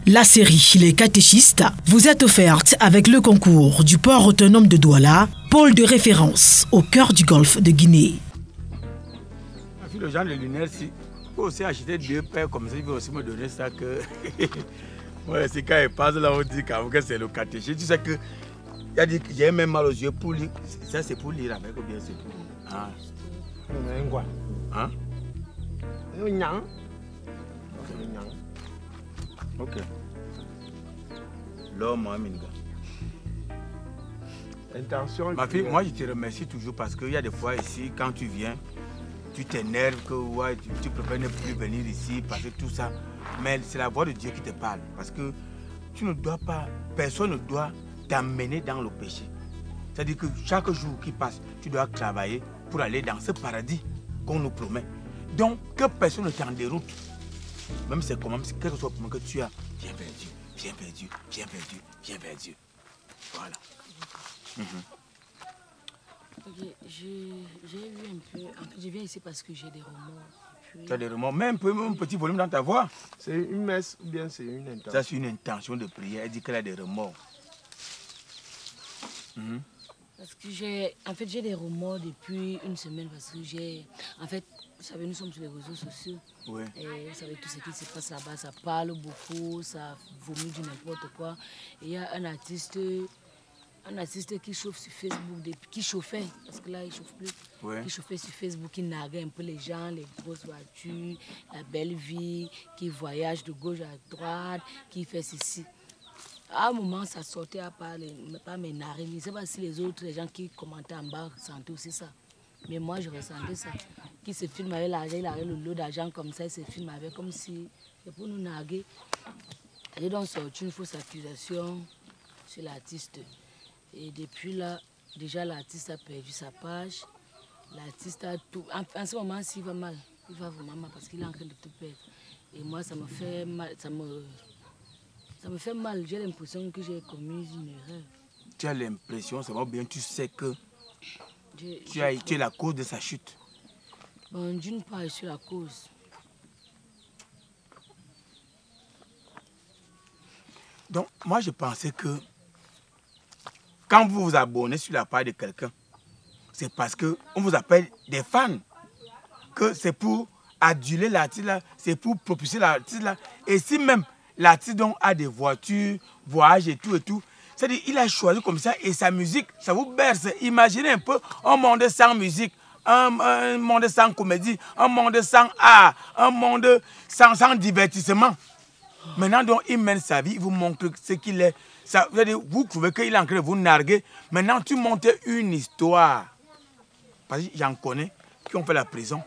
La série Les Catéchistes vous est offerte avec le concours du port autonome de Douala, pôle de référence au cœur du golfe de Guinée. Le genre de lunettes, il faut aussi acheter 2 paires comme ça, il veut aussi me donner ça que... ouais, c'est quand il passe là, on dit que c'est le catéchisme. Tu sais que il a dit que j'ai même mal aux yeux pour lire. Ça c'est pour lire avec ou bien c'est pour... Ah. Quoi? Hein? Ok. L'homme, Intention. Ma fille, moi je te remercie toujours parce qu'il y a des fois ici, quand tu viens, tu t'énerves que ouais, tu préfères ne plus venir ici parce que tout ça. Mais c'est la voix de Dieu qui te parle. Parce que tu ne dois pas, personne ne doit t'amener dans le péché. C'est-à-dire que chaque jour qui passe, tu dois travailler pour aller dans ce paradis qu'on nous promet. Donc que personne ne t'en déroute. Même c'est comment, quel que soit le moment que tu as, viens vers Dieu, viens vers Dieu, viens vers Dieu, viens vers Dieu. Voilà. Ok, j'ai eu un peu... En fait, je viens ici parce que j'ai des remords. Tu as des remords, même un petit volume dans ta voix. C'est une messe ou bien c'est une intention? Ça, c'est une intention de prière. Elle dit qu'elle a des remords. Parce que j'ai des remords depuis une semaine parce que j'ai... En fait, vous savez, nous sommes sur les réseaux sociaux. Oui. Et vous savez, tout ce qui se passe là-bas, ça parle beaucoup, ça vomit du n'importe quoi. Et il y a un artiste qui chauffe sur Facebook, qui chauffait, parce que là il ne chauffe plus, qui chauffait sur Facebook, qui narguait un peu les gens, les grosses voitures, la belle vie, qui voyage de gauche à droite, qui fait ceci. À un moment, ça sortait à pas mes narines. Je ne sais pas si les gens qui commentaient en bas sentaient aussi ça. Mais moi, je ressentais ça. Qui se filme avec l'argent, il avait le lot d'argent comme ça, il se filme avec comme si c'est pour nous narguer. Et donc sorti une fausse accusation sur l'artiste. Et depuis là, déjà l'artiste a perdu sa page. L'artiste a tout. En ce moment, il va mal. Il va vraiment mal parce qu'il est en train de tout perdre. Et moi, ça me fait mal. Ça me fait mal. J'ai l'impression que j'ai commis une erreur. Tu as l'impression, c'est bien, tu sais que tu es la cause de sa chute. Bon, d'une part, je suis la cause. Donc, moi, je pensais que quand vous vous abonnez sur la page de quelqu'un, c'est parce qu'on vous appelle des fans. Que c'est pour aduler l'artiste là, c'est pour propulser l'artiste là. Et si même l'artiste a des voitures, voyage et tout, c'est-à-dire qu'il a choisi comme ça et sa musique, ça vous berce. Imaginez un peu un monde sans musique, un monde sans comédie, un monde sans art, un monde sans divertissement. Maintenant, donc, il mène sa vie, il vous montre ce qu'il est. Ça, vous trouvez qu'il est en train de vous narguer. Maintenant, tu montes une histoire. Parce que j'en connais qui ont fait la prison.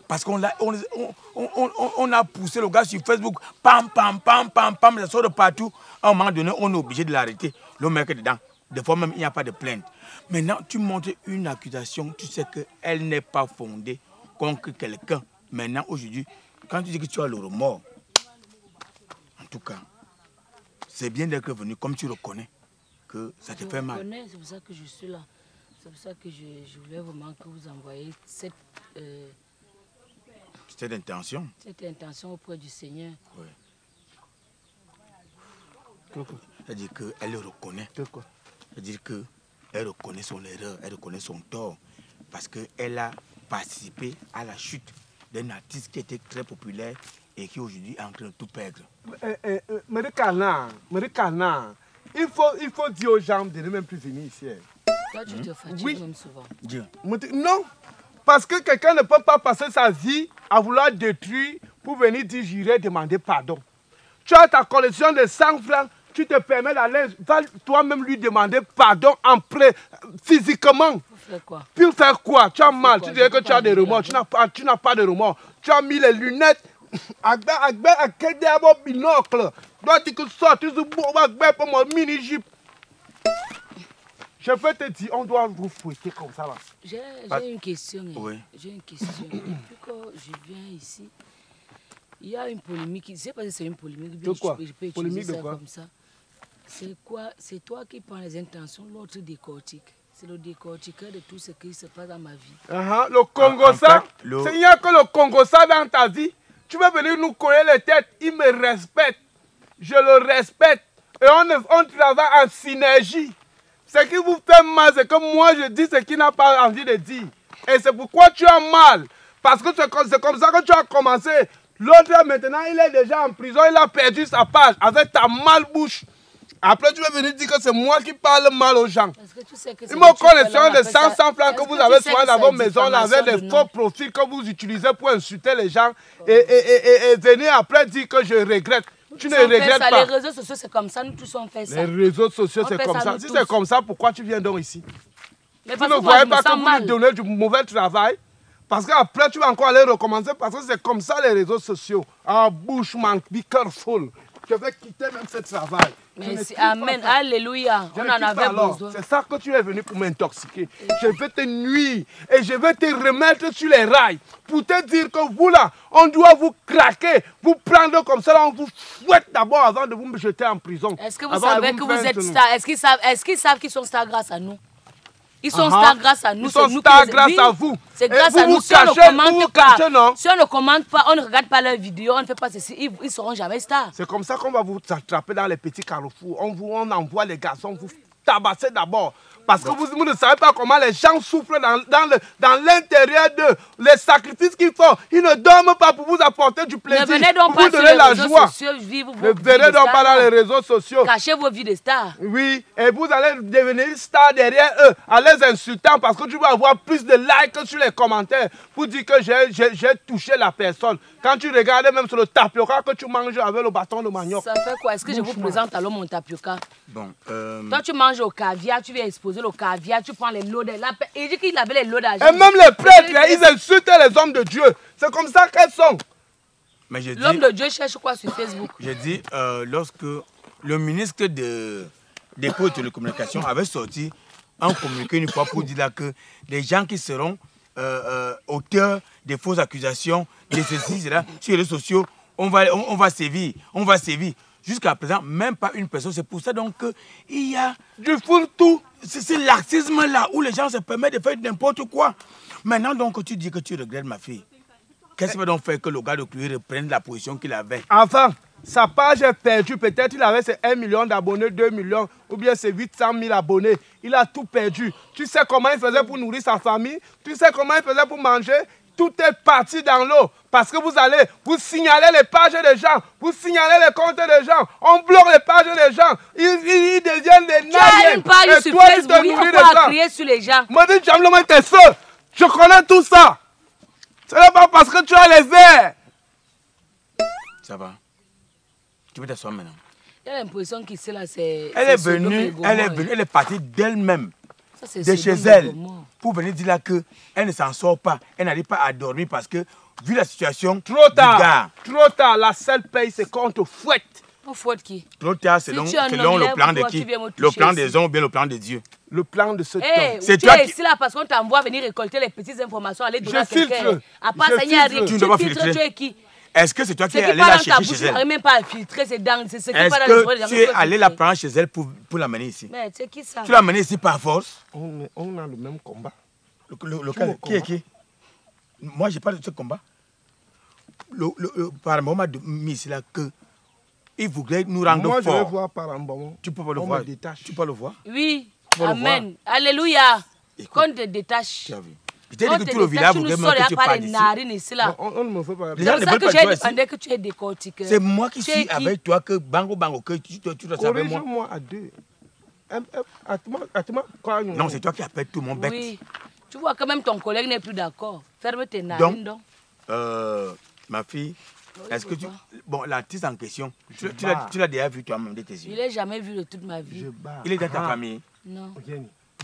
Parce qu'on a poussé le gars sur Facebook. Pam, pam, pam, pam, pam. Ça sort de partout. À un moment donné, on est obligé de l'arrêter. Le mec est dedans. Des fois même, il n'y a pas de plainte. Maintenant, tu montes une accusation. Tu sais qu'elle n'est pas fondée contre quelqu'un. Maintenant, aujourd'hui, quand tu dis que tu as le remords, en tout cas, c'est bien d'être venu, comme tu reconnais, que ça te fait mal. C'est pour ça que je suis là. C'est pour ça que je voulais vraiment que vous envoyiez cette intention. Cette intention auprès du Seigneur. Oui. C'est-à-dire qu'elle le reconnaît. C'est-à-dire qu'elle reconnaît son erreur, elle reconnaît son tort. Parce qu'elle a participé à la chute d'un artiste qui était très populaire et qui aujourd'hui est en train de tout perdre. Il faut dire aux gens de ne même plus venir ici. Toi, tu te fatigues même souvent. Dieu. Non, parce que quelqu'un ne peut pas passer sa vie à vouloir détruire pour venir dire j'irai demander pardon. Tu as ta collection de 100 francs, tu te permets d'aller toi-même lui demander pardon physiquement. Pour faire quoi? Pour faire quoi? Tu as mal, tu dirais que tu as des remords, tu n'as pas de remords. Tu as mis les lunettes. Binocle. Dois tu que sortir pour mon mini-jupe. Je peux te dire, on doit vous fouetter comme ça là. J'ai une question. Oui. J'ai une question. Depuis que je viens ici, il y a une polémique. Je ne sais pas si c'est une polémique. De quoi? Je peux Polémique utiliser de ça quoi? comme ça. C'est quoi? C'est toi qui prends les intentions, l'autre décortique. C'est le décortiqueur de tout ce qui se passe dans ma vie. Le Congo ça, c'est a que le Congo ça dans ta vie. Tu veux venir nous coller les têtes, il me respecte. je le respecte. Et on travaille en synergie. Ce qui vous fait mal, c'est que moi, je dis ce qu'il n'a pas envie de dire. Et c'est pourquoi tu as mal. Parce que c'est comme ça que tu as commencé. L'autre, maintenant, il est déjà en prison. Il a perdu sa page avec ta malbouche. Après, tu vas venir dire que c'est moi qui parle mal aux gens. Ils me connaissent de 100 francs que vous avez souvent dans vos maisons, avec des faux profils que vous utilisez pour insulter les gens et venir après dire que je regrette. Tu ne regrettes pas. Les réseaux sociaux, c'est comme ça. Nous tous, on fait ça. Les réseaux sociaux, c'est comme ça. Si c'est comme ça, pourquoi tu viens donc ici? Mais vous ne voyez pas que vous lui donnez du mauvais travail? Parce qu'après, tu vas encore aller recommencer parce que c'est comme ça les réseaux sociaux. Ah, bouche, man, be careful. Je vais quitter même ce travail. Merci, amen, alléluia. On en avait besoin. C'est ça que tu es venu pour m'intoxiquer. Je vais te nuire et je vais te remettre sur les rails pour te dire que vous là, on doit vous craquer, vous prendre comme ça, là, on vous fouette d'abord avant de vous jeter en prison. Est-ce que vous savez que vous êtes stars? Est-ce qu'ils savent qu'ils sont stars grâce à nous? Ils sont stars grâce à nous. Ils sont stars grâce à vous. C'est grâce à nous. Si on ne commente pas, on ne regarde pas leurs vidéos, on ne fait pas ceci, ils ne seront jamais stars. C'est comme ça qu'on va vous attraper dans les petits carrefours. On envoie les garçons vous tabasser d'abord. Parce que vous ne savez pas comment les gens souffrent dans l'intérieur d'eux. Les sacrifices qu'ils font, ils ne dorment pas pour vous apporter du plaisir, pour vous donner la joie. Ne venez donc pas dans les réseaux sociaux. Cachez vos vies de stars. Oui, et vous allez devenir star derrière eux, en les insultant, parce que tu vas avoir plus de likes sur les commentaires pour dire que j'ai touché la personne. Quand tu regardes même sur le tapioca que tu manges avec le bâton de manioc. Ça fait quoi? Est-ce que je vous présente alors mon tapioca? Bon, toi, tu manges au caviar, tu viens exposer le caviar, tu prends les lots de... Il dit qu'il avait les lots d'argent. Et même les prêtres, ils insultent les hommes de Dieu. C'est comme ça qu'elles sont. L'homme de Dieu cherche quoi sur Facebook? J'ai dit, lorsque le ministre des Postes et Télécommunications avait sorti un communiqué une fois pour dire là que les gens qui seront auteurs des fausses accusations, de ceci, cela, sur les réseaux sociaux, on va sévir, on va sévir. Jusqu'à présent, même pas une personne. C'est pour ça donc qu'il y a du fourre-tout. C'est laxisme-là où les gens se permettent de faire n'importe quoi. Maintenant, donc, tu dis que tu regrettes ma fille. Qu'est-ce qui va donc faire que le gars de Cluy reprenne la position qu'il avait? Avant, sa page est perdue. Peut-être qu'il avait ses 1 million d'abonnés, 2 millions, ou bien ses 800 000 abonnés. Il a tout perdu. Tu sais comment il faisait pour nourrir sa famille? Tu sais comment il faisait pour manger? Tout est parti dans l'eau. Parce que vous signalez les pages des gens. Vous signalez les comptes des gens. On bloque les pages des gens. Ils deviennent des naïens. Tu as une page sur Facebook, il faut pas crier sur les gens. Moi, dis, j'aime tes soeurs. Je connais tout ça. Ce n'est pas parce que tu as les verres. Ça va. Tu peux t'asseoir maintenant. Il y a l'impression qu'ici, là, c'est... Elle est venue, elle est partie d'elle-même. De chez elle, pour venir dire là qu'elle ne s'en sort pas, elle n'arrive pas à dormir parce que, vu la situation, trop tard, la seule paye, c'est qu'on te fouette. On fouette qui? Trop tard, selon le plan de qui? Le plan des hommes ou bien le plan de Dieu? Le plan de ce temps. C'est toi qui... ici là parce qu'on t'envoie venir récolter les petites informations, aller donner à quelqu'un. Après ça, il y a rien. Tu ne dois pas filtrer. Tu es qui? Est-ce que c'est toi qui es allé la chercher chez elle? Je n'arrive même pas à filtrer, c'est dingue. Est-ce que tu es allé la prendre chez elle pour l'amener ici? Mais c'est qui ça? Tu l'as amené ici par force? On a le même combat. Lequel? Qui est qui? Moi, je parle de ce combat. Par moment de mis ici là que il voulait nous rendre fort. Moi, je vais fort. voir par un moment. Tu peux pas le voir. Tu peux le voir? Oui. Amen. Alléluia. Qu'on te détache. Tu as vu? Je t'ai dit que tout le village voudrait que tu parles d'ici. On ne me fait pas. Les gens ne veulent pas toi ici. Que tu es décortiqué. C'est moi qui suis avec toi que bango que tu dois savoir moi. Corrige-moi à deux. Non, c'est toi qui appelles tout mon bec. Oui. Tu vois quand même ton collègue n'est plus d'accord. Ferme tes narines donc. Ma fille, est-ce que tu... Bon, l'artiste en question, tu l'as déjà vu toi-même de tes yeux? Je ne l'ai jamais vu de toute ma vie. Il est dans ta famille? Non.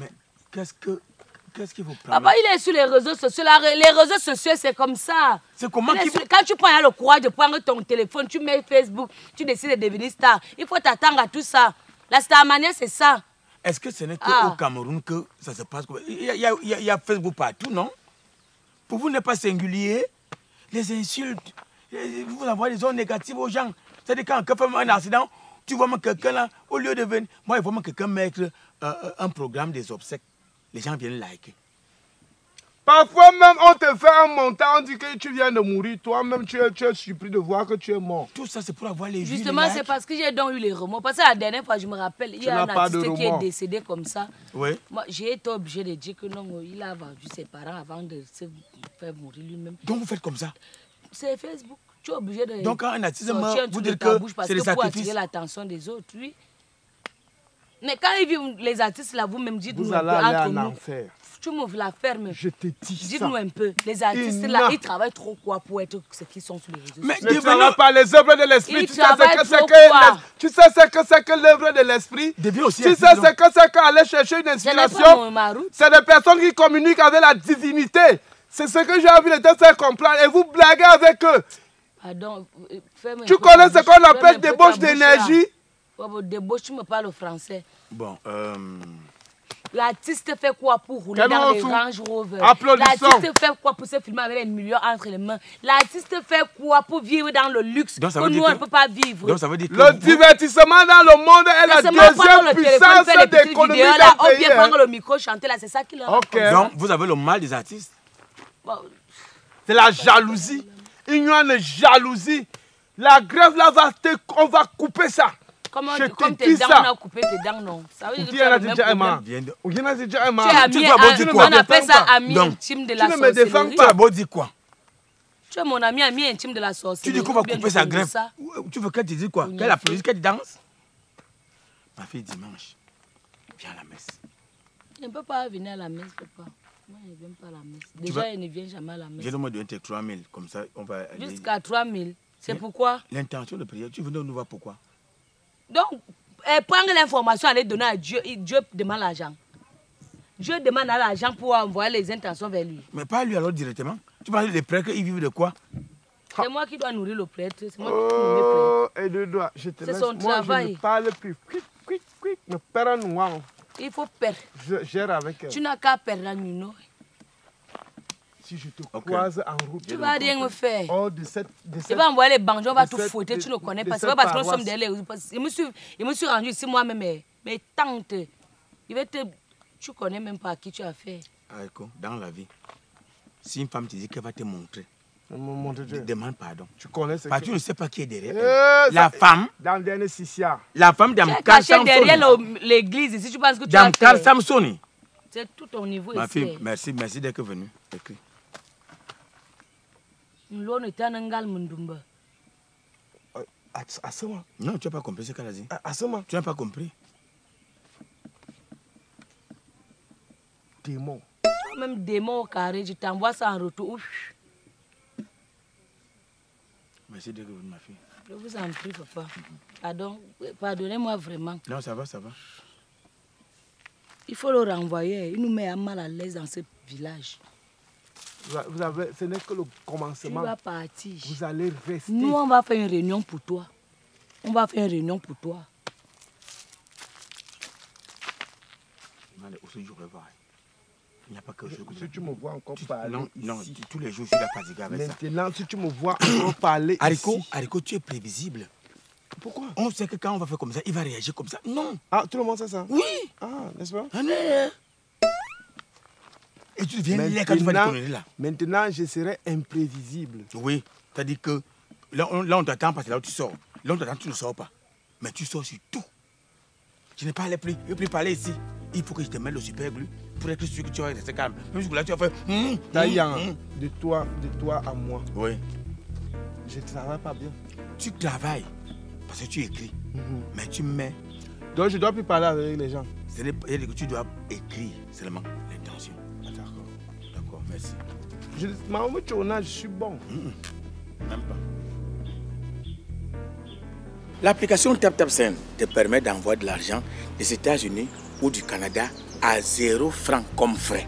Mais qu'est-ce qu'il faut prendre? Papa, il est sur les réseaux sociaux. Les réseaux sociaux, c'est comme ça. C'est comment Quand tu prends le courage de prendre ton téléphone, tu mets Facebook, tu décides de devenir star. Il faut t'attendre à tout ça. La starmania, c'est ça. Est-ce que ce n'est qu'au Cameroun que ça se passe? Il y a Facebook partout, non? Pour vous, n'est pas singulier. Les insultes, vous envoyez des ondes négatives aux gens. C'est-à-dire quand quelqu'un fait un accident, tu vois quelqu'un là, au lieu de venir, moi, il faut quelqu'un mettre un programme des obsèques. Les gens viennent liker. Parfois même, on te fait un montant, on dit que tu viens de mourir. Toi-même, tu es surpris de voir que tu es mort. Tout ça, c'est pour avoir les vues. Justement, c'est parce que j'ai donc eu les remords. Parce que la dernière fois, je me rappelle, il y a un artiste qui est décédé comme ça. Oui. Moi, j'ai été obligé de dire que non, il a vendu ses parents avant de se faire mourir lui-même. Donc vous faites comme ça? C'est Facebook. Tu es obligé de. Donc quand un artiste meurt, vous dites que c'est le pour sacrifice. attirer l'attention des autres, oui. Mais quand ils vivent les artistes là, vous-même dites-nous Vous un peu allez entre en nous. enfer. Tu m'ouvres la ferme. Je te dis ça. Dites-nous un peu. Les artistes là, ils travaillent trop quoi pour être ce qu'ils sont sur les réseaux sociaux. Mais ne travaille pas les œuvres de l'esprit. Tu sais ce que c'est que l'œuvre de l'esprit. Tu sais ce que c'est qu'aller chercher une inspiration. C'est des personnes qui communiquent avec la divinité. C'est ce que j'ai envie de te faire comprendre. Et vous blaguez avec eux. Pardon, tu connais ce qu'on appelle débauche d'énergie? Débauche, tu me parles au français. Bon, l'artiste fait quoi pour rouler dans les Range Rover? L'artiste fait quoi pour se filmer avec 1 million entre les mains? L'artiste fait quoi pour vivre dans le luxe que nous, on ne peut pas vivre? Donc ça veut dire que le divertissement dans le monde est la deuxième puissance de l'économie d'un pays. On vient prendre le micro, chanter là, c'est ça qui leur Donc vous avez le mal des artistes? C'est la jalousie. Il y a une jalousie. La grève là, on va couper ça. Comment je comme te dis tes dents, on a coupé tes dents, non. Ça veut dire que tu as le même problème. On appelle ça ami intime de la sorcellerie. Tu ne me défends pas. Beau dit quoi? Tu es mon ami intime de la sorcellerie. Tu dis qu'on va couper sa grève. Tu veux qu'elle te dise quoi? Qu'elle applaudisse, qu'elle danse? Ma fille, dimanche, viens à la messe. Je ne peux pas venir à la messe, papa. Moi, je ne viens pas à la messe. Déjà, elle ne vient jamais à la messe. J'ai demandé de donner 3 000, comme ça, on va aller... Jusqu'à 3 000. C'est pourquoi? L'intention de prière, tu venais nous voir pourquoi? Donc, prendre l'information, aller donner à Dieu. Dieu demande l'argent. Dieu demande à l'argent pour envoyer les intentions vers lui. Mais pas lui alors directement. Tu parles des prêtres, ils vivent de quoi? C'est moi qui dois nourrir le prêtre. C'est moi qui nourris le prêtre. Et de doigts, je te laisse. C'est son travail. Je ne parle plus. Me perd noir. Il faut perdre. Je gère avec elle. Tu n'as qu'à perdre la nuit. Si je te croise en route, tu vas rien me faire. Tu vas envoyer les bandits, on va tout fouetter, tu ne connais pas. C'est pas parce que nous sommes derrière. Il me suis rendu ici moi-même. Mais tante, tu connais même pas à qui tu as fait. Dans la vie, si une femme te dit qu'elle va te montrer, demande pardon. Tu connais ce parce que tu ne sais pas qui est derrière. La femme. Dans le dernier Sissia. La femme d'Amkar Samsoni. Derrière l'église ici, tu penses que tu as fait. d'Amkar Samsoni. C'est tout ton niveau. Ma fille, merci d'être venue. Écris. Non, tu n'as pas compris ce qu'elle a dit. Tu n'as pas compris. Démon. Même démon au carré, je t'envoie ça en retour. Merci d'être venue, ma fille. Je vous en prie, papa. Pardonnez-moi vraiment. Non, ça va. Il faut le renvoyer. Il nous met mal à l'aise dans ce village. Ce n'est que le commencement. Tu vas partir. Vous allez rester. Nous, on va faire une réunion pour toi. Il n'y a pas que je... Si tu me vois encore parler ici, tous les jours, je suis là fatigué avec ça. Maintenant, si tu me vois encore parler ici... Haricot, tu es prévisible. Pourquoi? On sait que quand on va faire comme ça, il va réagir comme ça. Non. Ah, tout le monde sait ça? Oui. Ah, n'est-ce pas? Et tu deviens laid quand tu vas te là. Maintenant, je serai imprévisible. Oui. C'est-à-dire que là, on t'attend parce que là où tu sors. Là, on t'attend, tu ne sors pas. Mais tu sors sur tout. Je n'ai pas allé plus. Je ne veux plus parler ici. Il faut que je te mette le super glue pour être sûr que tu vas rester calme. Même si là, tu vas faire... Taïan, de toi à moi. Oui. Je ne travaille pas bien. Tu travailles parce que tu écris. Mais tu mets... Donc, je ne dois plus parler avec les gens. C'est-à-dire que tu dois écrire seulement l'intention. D'accord, merci. Je suis bon. Même pas. L'application TapTapSend te permet d'envoyer de l'argent des États-Unis ou du Canada à 0 francs comme frais.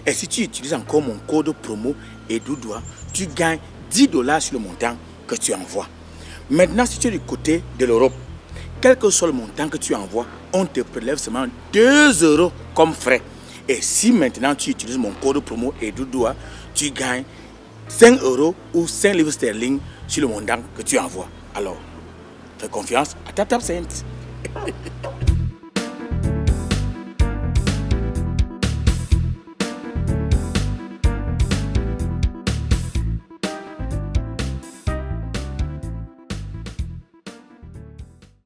Et si tu utilises encore mon code promo EDOUDOA, tu gagnes $10 sur le montant que tu envoies. Maintenant, si tu es du côté de l'Europe, quel que soit le montant que tu envoies, on te prélève seulement 2 € comme frais. Et si maintenant tu utilises mon code promo EDOUDOA, tu gagnes 5 € ou 5 livres sterling sur le montant que tu envoies. Alors, fais confiance à TapTapSend.